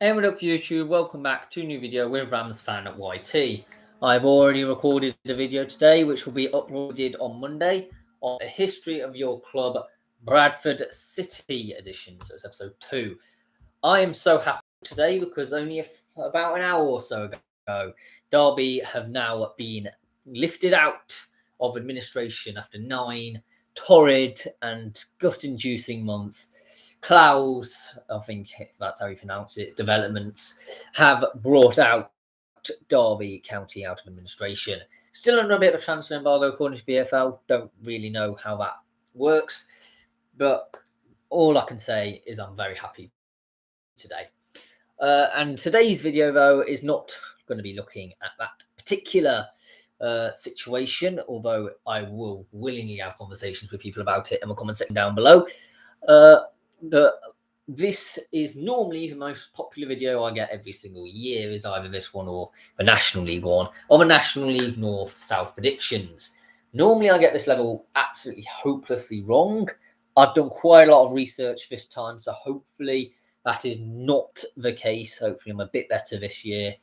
Hey, what up YouTube, welcome back to a new video with Rams fan at YT. I've already recorded a video today which will be uploaded on Monday on a history of your club Bradford City edition, so it's episode 2. I am so happy today because only about an hour or so ago Derby have now been lifted out of administration after 9 torrid and gut-inducing months. Klaus, I think that's how you pronounce it, developments have brought out Derby County out of administration. Still under a bit of a transfer embargo according to VFL. Don't really know how that works, but all I can say is I'm very happy today. And today's video, though, is not going to be looking at that particular situation, although I will willingly have conversations with people about it in the comment section down below. This is normally the most popular video I get every single year, is either this one or the National League one, or the National League North-South predictions. Normally I get this level absolutely hopelessly wrong. I've done quite a lot of research this time, so hopefully that is not the case. Hopefully I'm a bit better this year.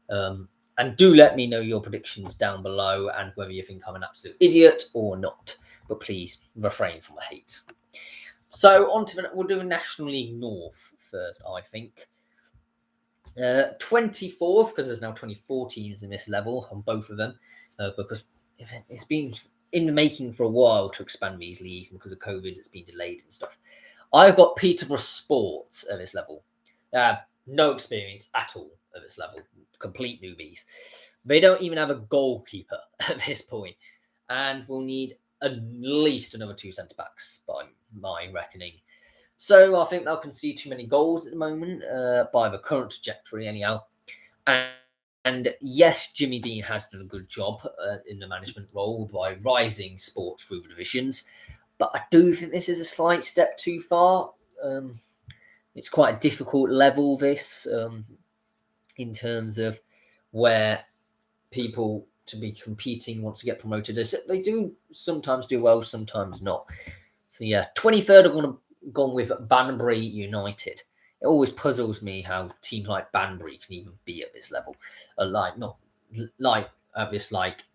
And do let me know your predictions down below and whether you think I'm an absolute idiot or not. But please refrain from the hate. So on to we'll do a National League North first, I think. 24th, because there's now 24 teams in this level on both of them, because it's been in the making for a while to expand these leagues, and because of COVID, it's been delayed and stuff. I've got Peterborough Sports at this level. No experience at all at this level. Complete newbies. They don't even have a goalkeeper at this point, and we'll need at least another 2 centre-backs by my reckoning. So I think they'll concede too many goals at the moment by the current trajectory anyhow. And yes, Jimmy Dean has done a good job in the management role by rising sports through the divisions. But I do think this is a slight step too far. It's quite a difficult level, this, in terms of where people to be competing want to get promoted. They do sometimes do well, sometimes not. So yeah, 23rd are gone with Banbury United. It always puzzles me how teams like Banbury can even be at this level. Not like this like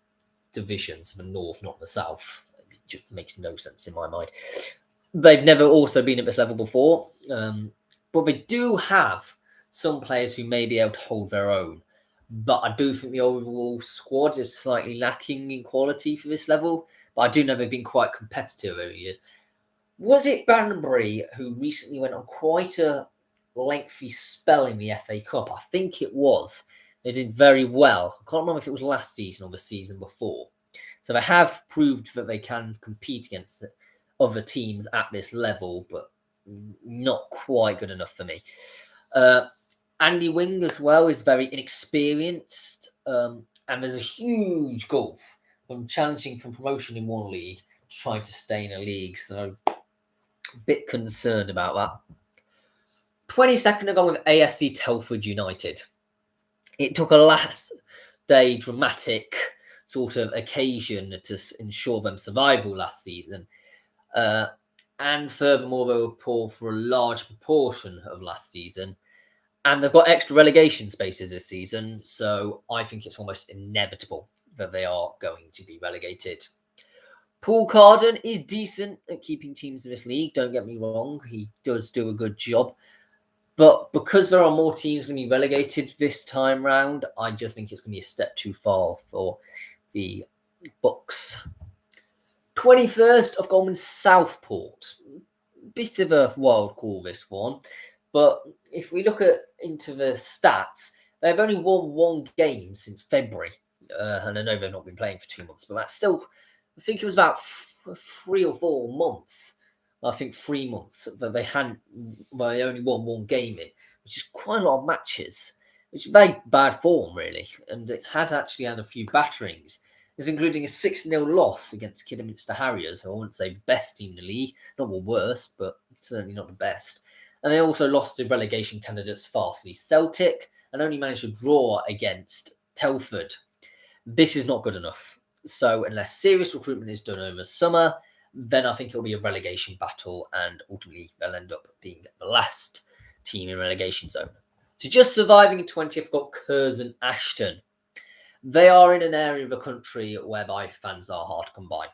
divisions, the north, not the south. It just makes no sense in my mind. They've never also been at this level before, but they do have some players who may be able to hold their own. But I do think the overall squad is slightly lacking in quality for this level. But I do know they've been quite competitive over the years. Was it Banbury who recently went on quite a lengthy spell in the FA Cup? I think it was. They did very well. I can't remember if it was last season or the season before. So they have proved that they can compete against other teams at this level, but not quite good enough for me. Andy Wing as well is very inexperienced, and there's a huge gulf from challenging for promotion in one league to trying to stay in a league. So a bit concerned about that. 22nd, I go with AFC Telford United. It took a last day dramatic sort of occasion to ensure them survival last season. And furthermore, they were poor for a large proportion of last season. And they've got extra relegation spaces this season, so I think it's almost inevitable that they are going to be relegated. Paul Carden is decent at keeping teams in this league, don't get me wrong. He does do a good job. But because there are more teams going to be relegated this time round, I just think it's going to be a step too far for the Bucks. 21st, I've gone with Southport. Bit of a wild call, this one. But if we look into the stats, they've only won 1 game since February. And I know they've not been playing for 2 months, but that's still, I think it was about 3 or 4 months. I think 3 months that they only won 1 game in, which is quite a lot of matches, which is very bad form, really. And it had actually had a few batterings. It's including a 6-0 loss against Kidderminster Harriers. I wouldn't say the best team in the league, not the worst, but certainly not the best. And they also lost to relegation candidates Farsley Celtic and only managed to draw against Telford. This is not good enough. So unless serious recruitment is done over the summer, then I think it'll be a relegation battle and ultimately they'll end up being the last team in relegation zone. So just surviving in 20th, we've got Curzon Ashton. They are in an area of the country whereby fans are hard to come by.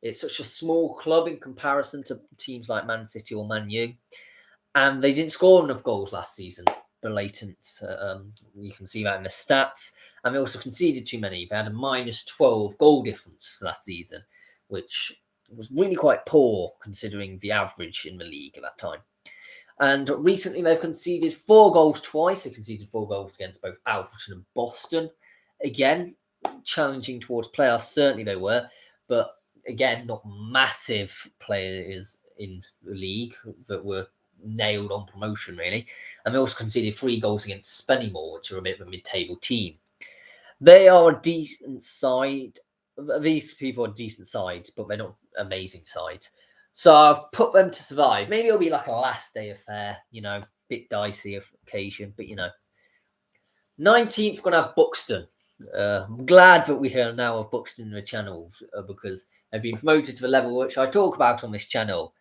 It's such a small club in comparison to teams like Man City or Man U. And they didn't score enough goals last season. Blatant. You can see that in the stats. And they also conceded too many. They had a minus 12 goal difference last season, which was really quite poor considering the average in the league at that time. And recently they've conceded 4 goals twice. They conceded 4 goals against both Alfreton and Boston. Again, challenging towards playoffs, certainly they were. But again, not massive players in the league that were nailed on promotion, really. And they also conceded 3 goals against Spennymoor, which are a bit of a mid-table team. They are a decent side. These people are decent sides, but they're not amazing sides. So I've put them to survive. Maybe it'll be like a last day affair, bit dicey occasion, but 19th, we're going to have Buxton. I'm glad that we now have Buxton in the channel because they've been promoted to the level which I talk about on this channel.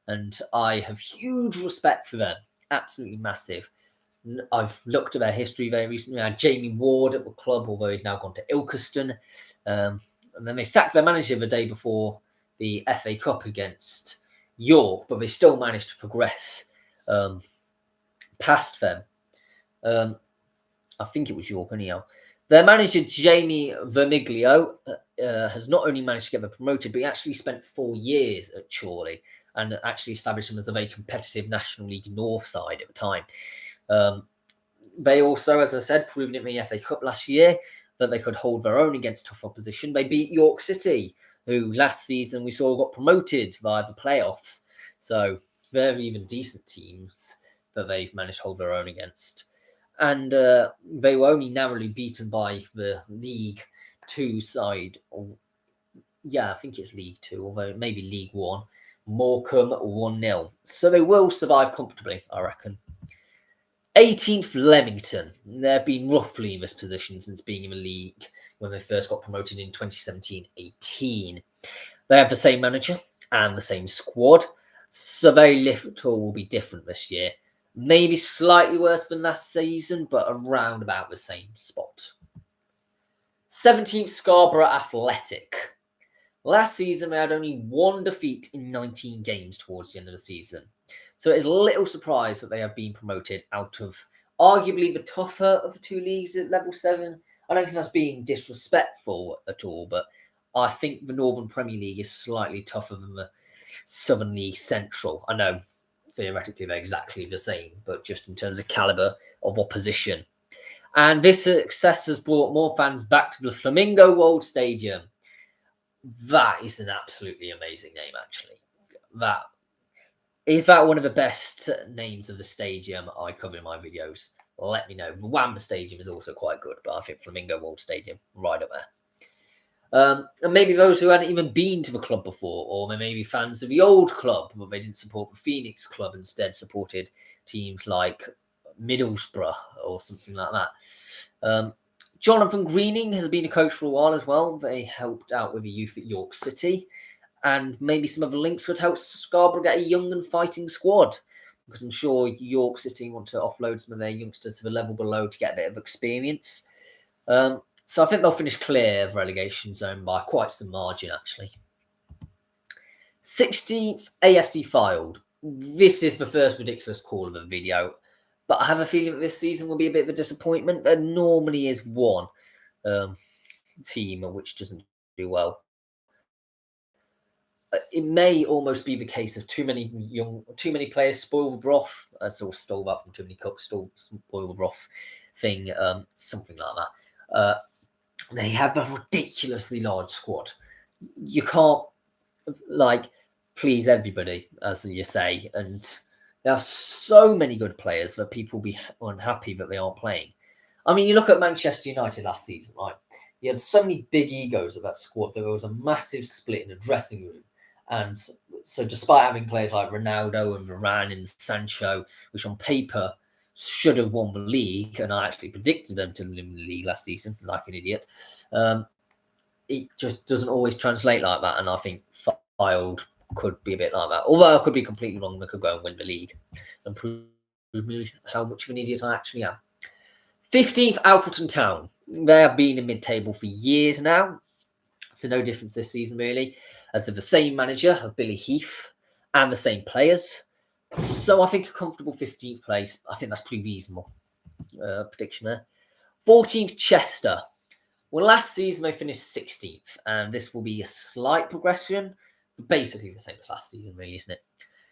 And I have huge respect for them. Absolutely massive. I've looked at their history very recently. I had Jamie Ward at the club, although he's now gone to Ilkeston. And then they sacked their manager the day before the FA Cup against York, but they still managed to progress past them. I think it was York anyhow. Their manager, Jamie Vermiglio, has not only managed to get them promoted, but he actually spent 4 years at Chorley and actually established them as a very competitive National League North side at the time. They also, as I said, proven in the FA Cup last year that they could hold their own against tough opposition. They beat York City, who last season we saw got promoted via the playoffs. So they're even decent teams that they've managed to hold their own against. And they were only narrowly beaten by the League 2 side. I think it's League 2, although maybe League 1. Morecambe 1-0. So they will survive comfortably, I reckon. 18th, Leamington. They've been roughly in this position since being in the league when they first got promoted in 2017-18. They have the same manager and the same squad, so very little will be different this year. Maybe slightly worse than last season, but around about the same spot. 17th, Scarborough Athletic. Last season, they had only 1 defeat in 19 games towards the end of the season. So it is a little surprise that they have been promoted out of arguably the tougher of the 2 leagues at level 7. I don't think that's being disrespectful at all, but I think the Northern Premier League is slightly tougher than the Southern League Central. I know theoretically they're exactly the same, but just in terms of calibre of opposition. And this success has brought more fans back to the Flamingo World Stadium. That is an absolutely amazing name, actually. Is that one of the best names of the stadium I cover in my videos? Let me know. The Wamba Stadium is also quite good, but I think Flamingo World Stadium, right up there. And maybe those who hadn't even been to the club before, or they may be fans of the old club, but they didn't support the Phoenix club, instead supported teams like Middlesbrough or something like that. Jonathan Greening has been a coach for a while as well. They helped out with the youth at York City. And maybe some of the links would help Scarborough get a young and fighting squad. Because I'm sure York City want to offload some of their youngsters to the level below to get a bit of experience. So I think they'll finish clear of relegation zone by quite some margin, actually. 16th, AFC Fylde. This is the first ridiculous call of the video. But I have a feeling that this season will be a bit of a disappointment. There normally is one team which doesn't do well. It may almost be the case of too many players spoil the broth. I sort of stole that from Too Many Cooks, spoil the broth thing, something like that. They have a ridiculously large squad. You can't please everybody, as you say, and there are so many good players that people will be unhappy that they aren't playing. I mean, you look at Manchester United last season, right? You had so many big egos of that squad. There was a massive split in the dressing room. And so despite having players like Ronaldo and Varane and Sancho, which on paper should have won the league, and I actually predicted them to win the league last season, like an idiot, it just doesn't always translate like that. And I think Fylde could be a bit like that. Although I could be completely wrong, they could go and win the league and prove how much of an idiot I actually am. 15th, Alfreton Town. They have been in mid-table for years now, so no difference this season really, as they're the same manager of Billy Heath and the same players. So I think a comfortable 15th place. I think that's pretty reasonable prediction there. 14th, Chester. Well, last season they finished 16th, and this will be a slight progression, but basically the same as last season, really, isn't it?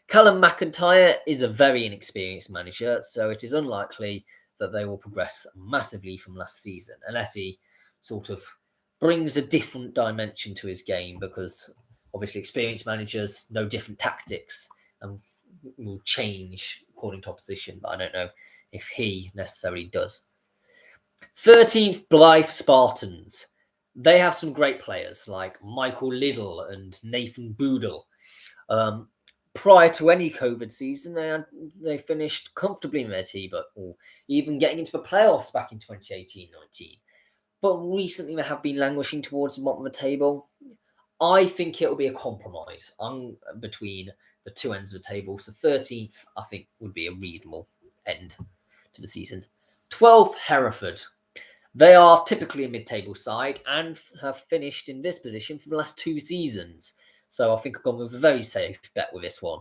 Callum McIntyre is a very inexperienced manager, so it is unlikely that they will progress massively from last season, unless he sort of brings a different dimension to his game, because obviously experienced managers know different tactics and will change according to opposition, but I don't know if he necessarily does. 13th, Blythe Spartans. They have some great players like Michael Liddell and Nathan Boodle. Prior to any COVID season, they finished comfortably in their team, or even getting into the playoffs back in 2018-19. But recently they have been languishing towards the bottom of the table. I think it'll be a compromise between the two ends of the table. So 13th, I think, would be a reasonable end to the season. 12th, Hereford. They are typically a mid-table side and have finished in this position for the last 2 seasons. So I think I've gone with a very safe bet with this one.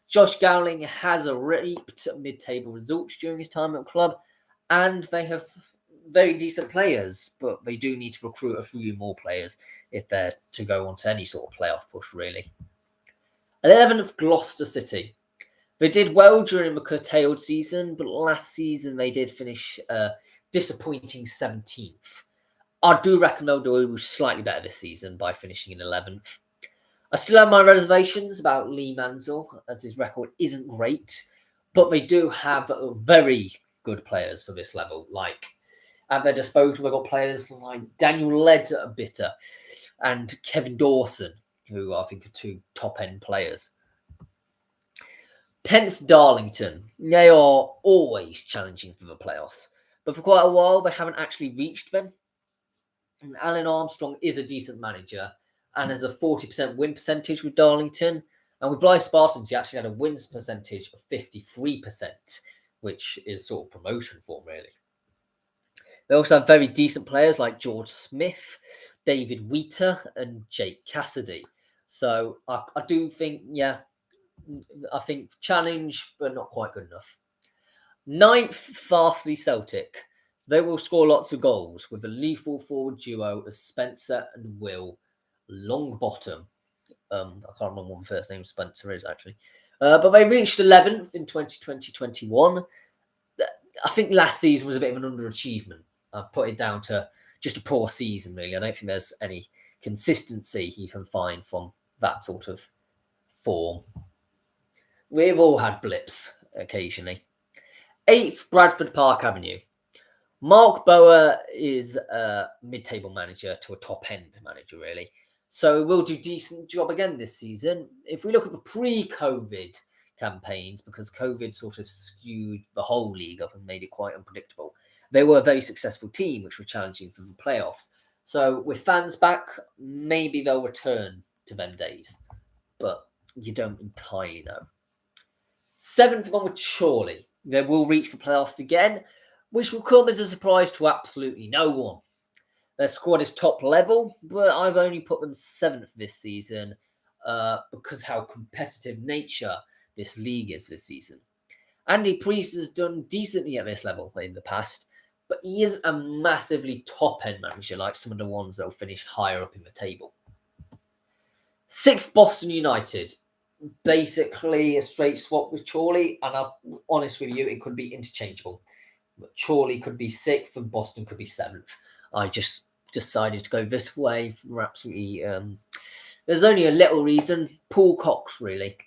Josh Gowling has reaped mid-table results during his time at the club, and they have very decent players, but they do need to recruit a few more players if they're to go on to any sort of playoff push, really. 11th, Gloucester City. They did well during the curtailed season, but last season they did finish disappointing 17th. I do reckon they'll do slightly better this season by finishing in 11th. I still have my reservations about Lee Mansell, as his record isn't great, but they do have very good players for this level. Like, at their disposal, they've got players like Daniel Ledbetter and Kevin Dawson, who I think are 2 top-end players. 10th, Darlington. They are always challenging for the playoffs, but for quite a while they haven't actually reached them. And Alan Armstrong is a decent manager and has a 40% win percentage with Darlington. And with Blythe Spartans, he actually had a wins percentage of 53%, which is sort of promotion for him, really. They also have very decent players like George Smith, David Wheater, and Jake Cassidy. So I do think, I think challenge, but not quite good enough. 9th, Farsley Celtic. They will score lots of goals with a lethal forward duo of Spencer and Will Longbottom. I can't remember what the first name Spencer is, actually. But they reached 11th in 2020-21. I think last season was a bit of an underachievement. I've put it down to just a poor season, really. I don't think there's any consistency you can find from that sort of form. We've all had blips occasionally. 8th, Bradford Park Avenue. Mark Bower is a mid-table manager to a top-end manager, really. So we'll do a decent job again this season. If we look at the pre-COVID campaigns, because COVID sort of skewed the whole league up and made it quite unpredictable, they were a very successful team, which were challenging for the playoffs. So with fans back, maybe they'll return to them days. But you don't entirely know. 7th one with Chorley. They will reach the playoffs again, which will come as a surprise to absolutely no one. Their squad is top level, but I've only put them 7th this season because how competitive nature this league is this season. Andy Priest has done decently at this level in the past, but he isn't a massively top-end manager like some of the ones that will finish higher up in the table. 6th, Boston United. Basically a straight swap with Chorley, and I'll be honest with you, it could be interchangeable. But Chorley could be 6th and Boston could be 7th. I just decided to go this way for absolutely... there's only a little reason. Paul Cox, really.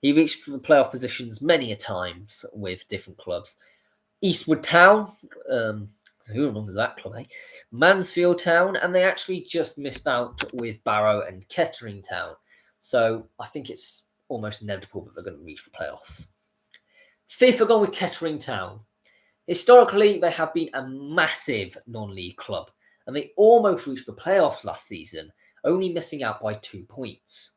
He reached the playoff positions many a times with different clubs. Eastwood Town, who remembers that club, eh? Mansfield Town, and they actually just missed out with Barrow and Kettering Town. So I think it's almost inevitable that they're going to reach the playoffs. 5th, are going with Kettering Town. Historically, they have been a massive non-league club, and they almost reached the playoffs last season, only missing out by 2 points.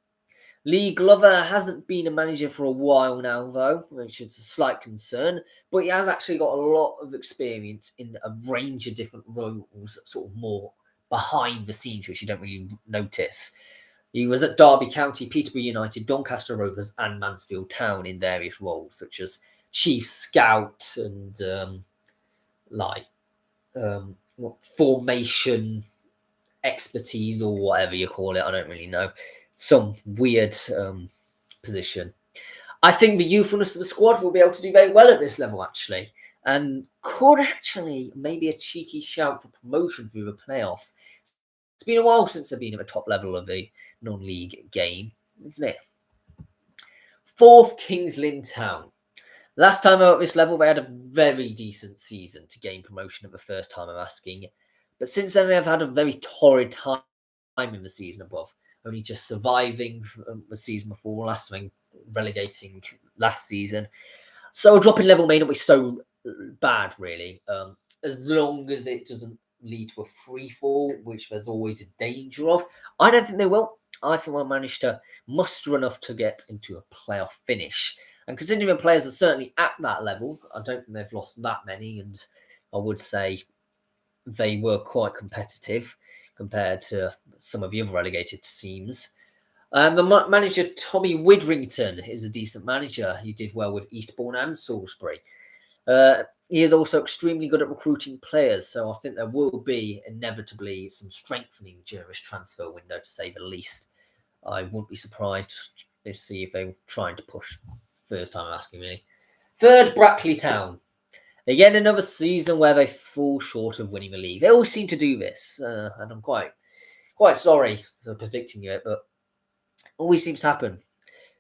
Lee Glover hasn't been a manager for a while now, though, which is a slight concern. But he has actually got a lot of experience in a range of different roles, sort of more behind the scenes, which you don't really notice. He was at Derby County, Peterborough United, Doncaster Rovers, and Mansfield Town in various roles, such as chief scout and formation expertise or whatever you call it. I don't really know. Some weird position. I think the youthfulness of the squad will be able to do very well at this level, actually, and could actually maybe a cheeky shout for promotion through the playoffs. It's been a while since they've been at the top level of the non-league game, isn't it? 4th, Kings Lynn Town. Last time out at this level, they had a very decent season to gain promotion at the first time I'm asking. But since then, they have had a very torrid time in the season above, only just surviving the season before last, time relegating last season. So a drop in level may not be so bad, really, as long as it doesn't lead to a free fall, which there's always a danger of. I don't think they will. I think they'll manage to muster enough to get into a playoff finish. And considering the players are certainly at that level, I don't think they've lost that many, and I would say they were quite competitive compared to some of the other relegated teams. The manager, Tommy Widrington, is a decent manager. He did well with Eastbourne and Salisbury. He is also extremely good at recruiting players, so I think there will be inevitably some strengthening during this transfer window, to say the least. I wouldn't be surprised to see if they're trying to push. First time I'm asking, really. 3rd, Brackley Town. Again, another season where they fall short of winning the league. They always seem to do this, and I'm quite sorry for predicting it, but always seems to happen.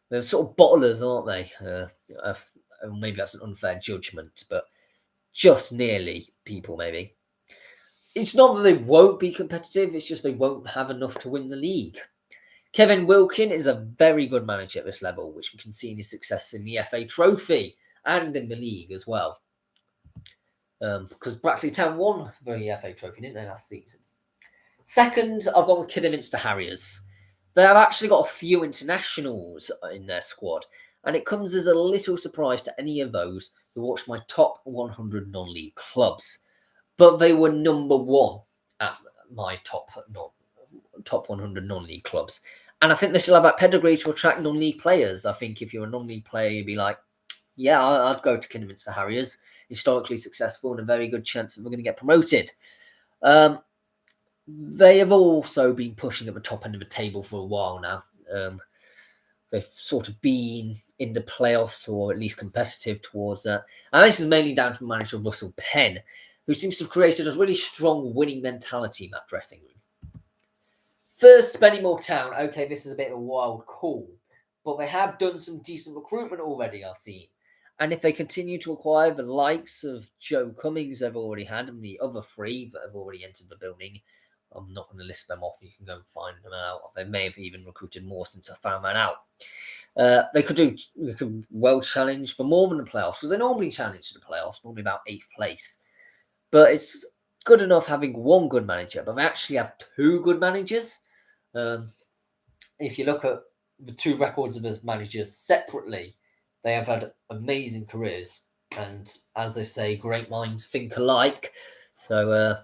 They're sort of bottlers, aren't they? Maybe that's an unfair judgment, but just nearly people, maybe. It's not that they won't be competitive, it's just they won't have enough to win the league. Kevin Wilkin is a very good manager at this level, which we can see in his success in the FA Trophy and in the league as well. Because Brackley Town won the FA Trophy, didn't they, last season? 2nd, I've gone with Kidderminster Harriers. They have actually got a few internationals in their squad, and it comes as a little surprise to any of those who watched my top 100 non-league clubs. But they were number 1 at my top 100 non-league clubs. And I think they still have that pedigree to attract non-league players. I think if you're a non-league player, you'd be like, yeah, I'd go to Kidderminster Harriers. Historically successful and a very good chance that we're going to get promoted. They have also been pushing at the top end of the table for a while now. They've sort of been in the playoffs or at least competitive towards that. And this is mainly down to manager Russell Penn, who seems to have created a really strong winning mentality in that dressing room. 1st, Spennymoor Town. Okay, this is a bit of a wild call, but they have done some decent recruitment already, I've seen. And if they continue to acquire the likes of Joe Cummings they've already had and the other 3 that have already entered the building, I'm not going to list them off. You can go and find them out. They may have even recruited more since I found that out. They could well challenge for more than the playoffs, because they normally challenge the playoffs, normally about 8th place. But it's good enough having one good manager, but they actually have 2 good managers. If you look at the 2 records of the managers separately, they have had amazing careers. And as they say, great minds think alike. So,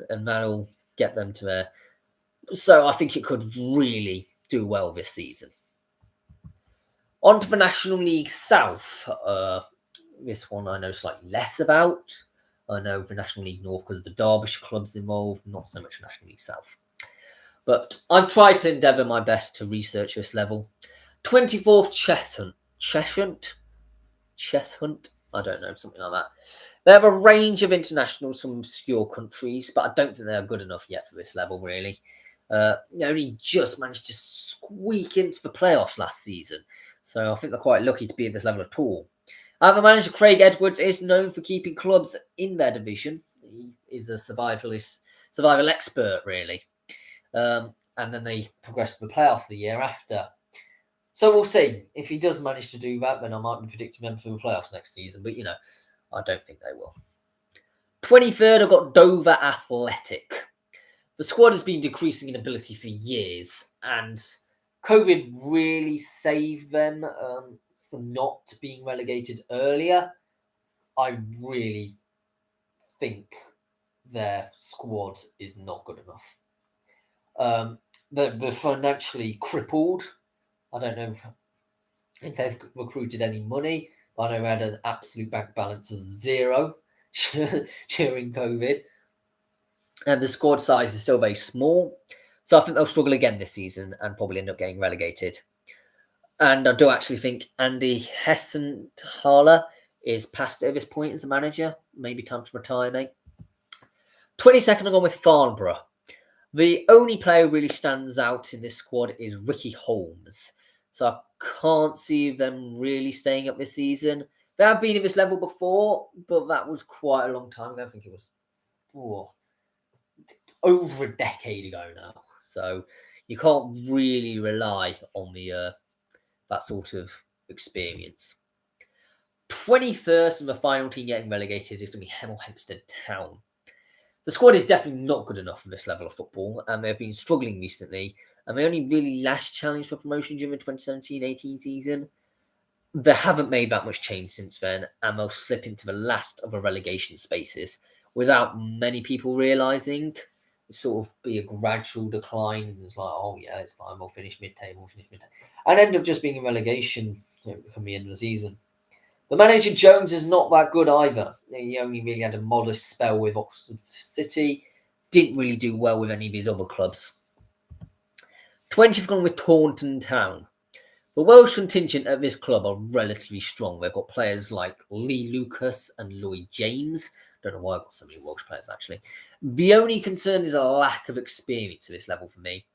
and that'll get them to there. So I think it could really do well this season. On to the National League South. This one I know slightly less about. I know the National League North because of the Derbyshire clubs involved, not so much National League South. But I've tried to endeavour my best to research this level. 24th, Cheshunt? I don't know, something like that. They have a range of internationals from obscure countries, but I don't think they are good enough yet for this level, really. They only just managed to squeak into the playoffs last season, so I think they're quite lucky to be at this level at all. However, manager Craig Edwards is known for keeping clubs in their division. He is a survival expert, really. And then they progress to the playoffs the year after. So we'll see. If he does manage to do that, then I might be predicting them for the playoffs next season. But, I don't think they will. 23rd, I've got Dover Athletic. The squad has been decreasing in ability for years, and COVID really saved them from not being relegated earlier. I really think their squad is not good enough. They're financially crippled. I don't know if they've recruited any money, but I know they had an absolute bank balance of 0 during COVID. And the squad size is still very small. So I think they'll struggle again this season and probably end up getting relegated. And I do actually think Andy Hessenthaler is past it at this point as a manager. Maybe time to retire, mate. 22nd, I'm going with Farnborough. The only player who really stands out in this squad is Ricky Holmes. So I can't see them really staying up this season. They have been at this level before, but that was quite a long time ago. I think it was over a decade ago now. So you can't really rely on that sort of experience. 21st and the final team getting relegated is going to be Hemel Hempstead Town. The squad is definitely not good enough for this level of football, and they've been struggling recently, and they only really last challenge for promotion during the 2017-18 season. They haven't made that much change since then, and they'll slip into the last of the relegation spaces without many people realising. It'll sort of be a gradual decline, and it's like, oh yeah, it's fine, we'll finish mid-table, and end up just being in relegation come the end of the season. The manager, Jones, is not that good either. He only really had a modest spell with Oxford City. Didn't really do well with any of his other clubs. 20th gone with Taunton Town. The Welsh contingent at this club are relatively strong. They've got players like Lee Lucas and Lloyd James. Don't know why I've got so many Welsh players, actually. The only concern is a lack of experience at this level for me.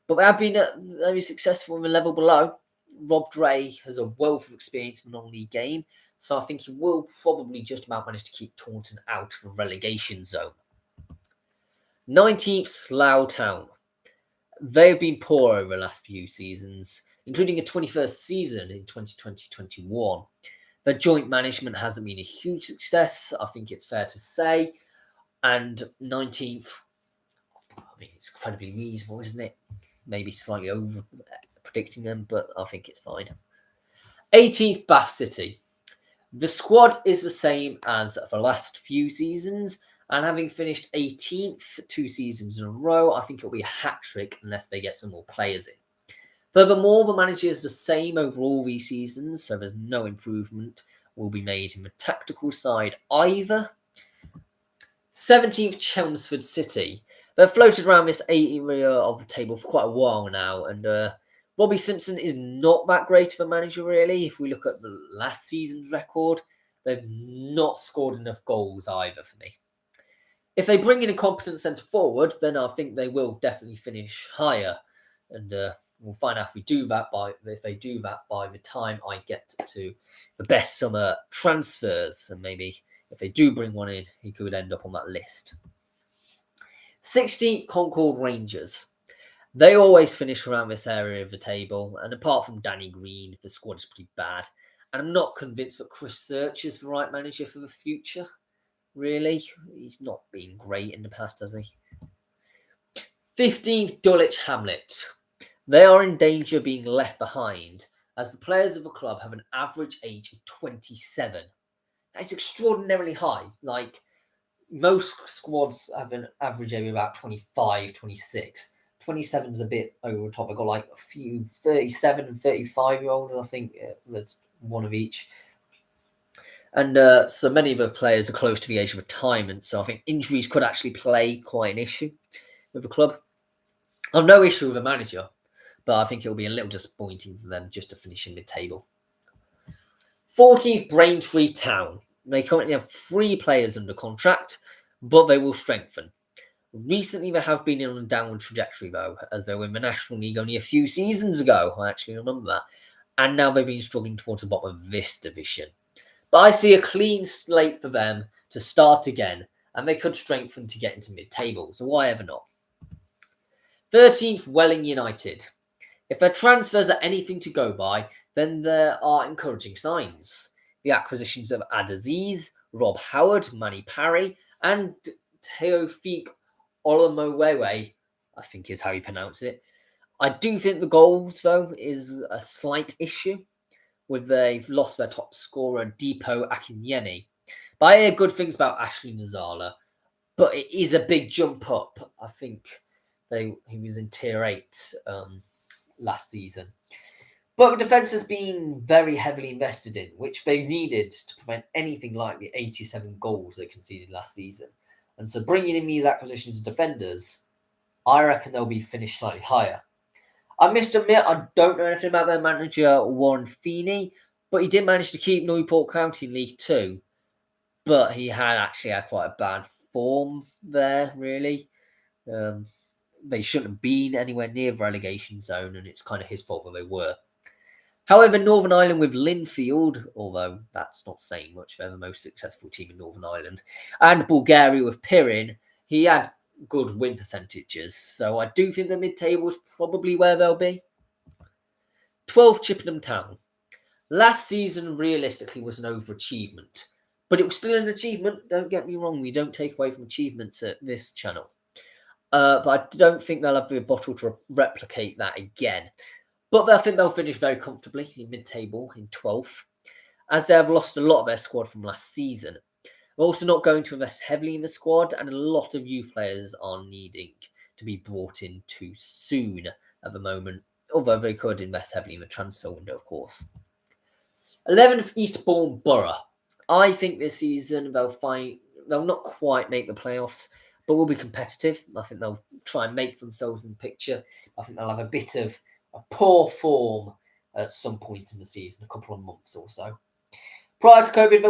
But they have been very successful in the level below. Rob Dray has a wealth of experience in the non-league game, so I think he will probably just about manage to keep Taunton out of the relegation zone. 19th, Slough Town. They've been poor over the last few seasons, including a 21st season in 2020-21. Their joint management hasn't been a huge success, I think it's fair to say. And 19th, I mean, it's incredibly reasonable, isn't it? Maybe slightly over predicting them, but I think it's fine. 18th, Bath City. The squad is the same as the last few seasons, and having finished 18th 2 seasons in a row, I think it'll be a hat-trick unless they get some more players in. Furthermore, the manager is the same over all these seasons, so there's no improvement will be made in the tactical side either. 17th, Chelmsford City. They've floated around this area of the table for quite a while now, and Robbie Simpson is not that great of a manager, really. If we look at the last season's record, they've not scored enough goals either for me. If they bring in a competent centre forward, then I think they will definitely finish higher, and we'll find out if they do that by the time I get to the best summer transfers, and maybe if they do bring one in, he could end up on that list. 16th, Concord Rangers. They always finish around this area of the table, and apart from Danny Green, the squad is pretty bad. And I'm not convinced that Chris Search is the right manager for the future, really. He's not been great in the past, has he? 15th, Dulwich Hamlet. They are in danger of being left behind, as the players of the club have an average age of 27. That is extraordinarily high. Like, most squads have an average age of about 25, 26. 27 is a bit over the top. I've got like a few 37 and 35-year-olds, I think there's one of each. And so many of the players are close to the age of retirement, so I think injuries could actually play quite an issue with the club. I've no issue with the manager, but I think it'll be a little disappointing for them just to finish in mid-table. 14th, Braintree Town. They currently have 3 players under contract, but they will strengthen. Recently, they have been on a downward trajectory, though, as they were in the National League only a few seasons ago. I actually remember that. And now they've been struggling towards the bottom of this division. But I see a clean slate for them to start again, and they could strengthen to get into mid-table, so why ever not? 13th, Welling United. If their transfers are anything to go by, then there are encouraging signs. The acquisitions of Adaziz, Rob Howard, Manny Parry, and Teofik Olomowewe, I think is how you pronounce it, I do think the goals, though, is a slight issue, with they've lost their top scorer, Deepo Akinyemi. But I hear good things about Ashley Nzala, but it is a big jump up. I think he was in Tier 8 last season. But the defence has been very heavily invested in, which they needed to prevent anything like the 87 goals they conceded last season. And so bringing in these acquisitions of defenders, I reckon they'll be finished slightly higher. I must admit, I don't know anything about their manager, Warren Feeney, but he did manage to keep Newport County in League 2. But he had quite a bad form there, really. They shouldn't have been anywhere near the relegation zone, and it's kind of his fault that they were. However, Northern Ireland with Linfield, although that's not saying much, they're the most successful team in Northern Ireland, and Bulgaria with Pirin, he had good win percentages. So I do think the mid-table is probably where they'll be. 12th, Chippenham Town. Last season, realistically, was an overachievement. But it was still an achievement. Don't get me wrong. We don't take away from achievements at this channel. But I don't think they'll have the bottle to replicate that again. But I think they'll finish very comfortably in mid-table in 12th, as they have lost a lot of their squad from last season. They're also not going to invest heavily in the squad, and a lot of youth players are needing to be brought in too soon at the moment, although they could invest heavily in the transfer window, of course. 11th, Eastbourne Borough. I think this season they'll not quite make the playoffs, but will be competitive. I think they'll try and make themselves in the picture. I think they'll have a bit of a poor form at some point in the season, a couple of months or so. Prior to COVID,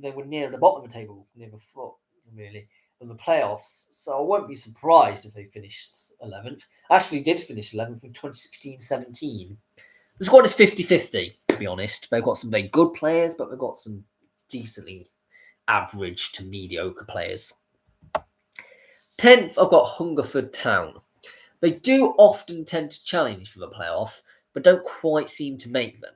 they were near the bottom of the table, near the foot, really, in the playoffs. So I won't be surprised if they finished 11th. Actually did finish 11th in 2016-17. The squad is 50-50, to be honest. They've got some very good players, but they've got some decently average to mediocre players. 10th, I've got Hungerford Town. They do often tend to challenge for the playoffs, but don't quite seem to make them.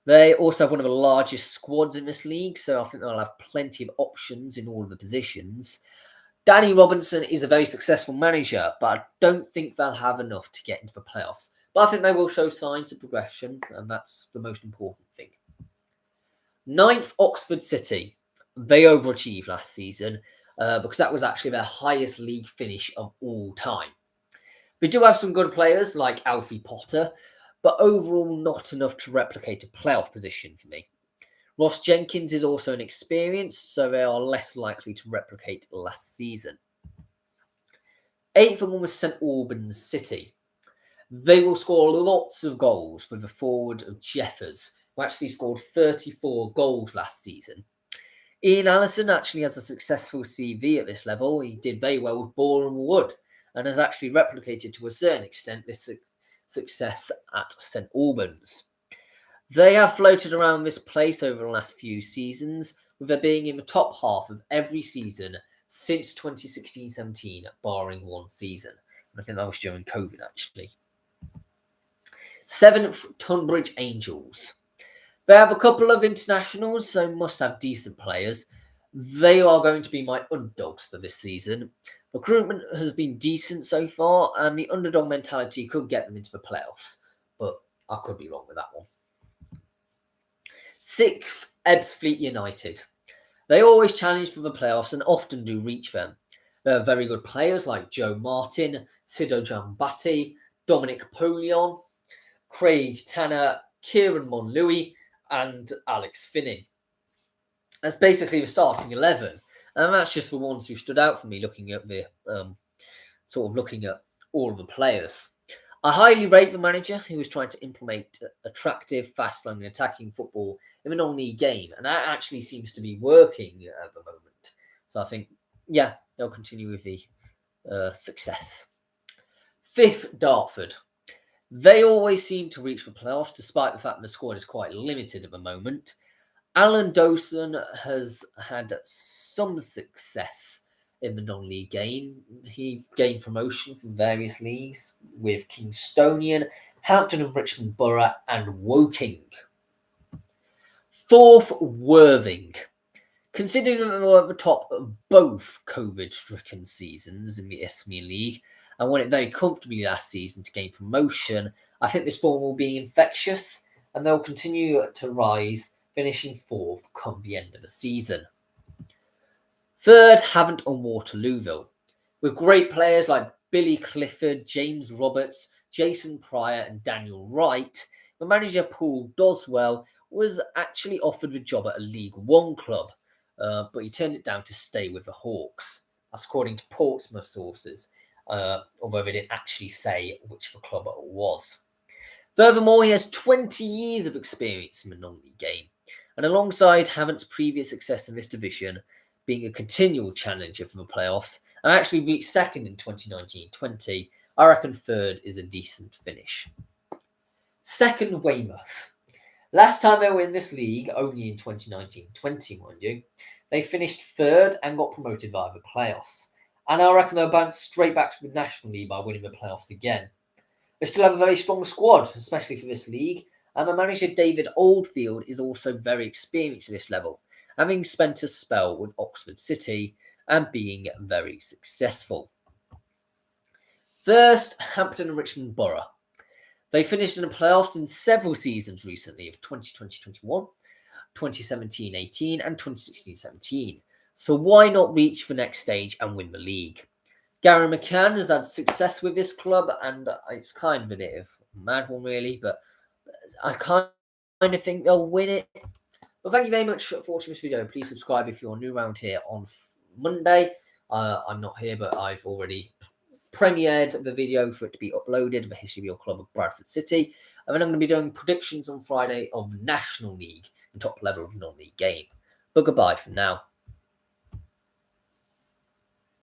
They also have one of the largest squads in this league, so I think they'll have plenty of options in all of the positions. Danny Robinson is a very successful manager, but I don't think they'll have enough to get into the playoffs. But I think they will show signs of progression, and that's the most important thing. 9th, Oxford City. They overachieved last season because that was actually their highest league finish of all time. They do have some good players like Alfie Potter, but overall not enough to replicate a playoff position for me. Ross Jenkins is also inexperienced, so they are less likely to replicate last season. 8th one was St Albans City. They will score lots of goals with the forward of Jeffers, who actually scored 34 goals last season. Ian Allison actually has a successful CV at this level. He did very well with Boreham Wood and has actually replicated to a certain extent this success at St Albans. They have floated around this place over the last few seasons, with there being in the top half of every season since 2016-17, barring one season. I think that was during COVID, actually. 7th, Tunbridge Angels. They have a couple of internationals, so must have decent players. They are going to be my underdogs for this season. Recruitment has been decent so far, and the underdog mentality could get them into the playoffs, but I could be wrong with that one. 6th, Ebbsfleet United. They always challenge for the playoffs and often do reach them. They have very good players like Joe Martin, Sido Jambati, Dominic Polion, Craig Tanner, Kieran Monlouis, and Alex Finning. That's basically the starting 11, and that's just the ones who stood out for me looking at the looking at all of the players. I highly rate the manager who is trying to implement attractive, fast-flowing, and attacking football in a non-league game, and that actually seems to be working at the moment. So I think, yeah, they'll continue with the success. 5th, Dartford. They always seem to reach the playoffs, despite the fact the squad is quite limited at the moment. Alan Dawson has had some success in the non-league game. He gained promotion from various leagues with Kingstonian, Hampton and Richmond Borough, and Woking. 4th, Worthing. Considering that they were at the top of both COVID-stricken seasons in the Isthmian League, and won it very comfortably last season to gain promotion, I think this form will be infectious and they'll continue to rise, finishing 4th come the end of the season. 3rd, Havant and Waterlooville. With great players like Billy Clifford, James Roberts, Jason Pryor and Daniel Wright, the manager Paul Doswell was actually offered the job at a League One club, but he turned it down to stay with the Hawks. That's according to Portsmouth sources, although they didn't actually say which the club it was. Furthermore, he has 20 years of experience in the non-league game, and alongside Havant's previous success in this division, being a continual challenger for the playoffs, and actually reached 2nd in 2019-20, I reckon 3rd is a decent finish. 2nd, Weymouth. Last time they were in this league, only in 2019-20, mind you, they finished 3rd and got promoted via the playoffs. And I reckon they'll bounce straight back to the National League by winning the playoffs again. They still have a very strong squad, especially for this league, and the manager David Oldfield is also very experienced at this level, having spent a spell with Oxford City and being very successful. 1st, Hampton and Richmond Borough. They finished in the playoffs in several seasons recently of 2020-21, 2017-18 and 2016-17. So why not reach the next stage and win the league? Gary McCann has had success with this club, and it's kind of a bit of a mad one really, but I kind of think they'll win it. Well, thank you very much for watching this video. Please subscribe if you're new around here on Monday. I'm not here, but I've already premiered the video for it to be uploaded, the history of your club of Bradford City. And then I'm going to be doing predictions on Friday of National League, the top level of non-league game. But goodbye for now.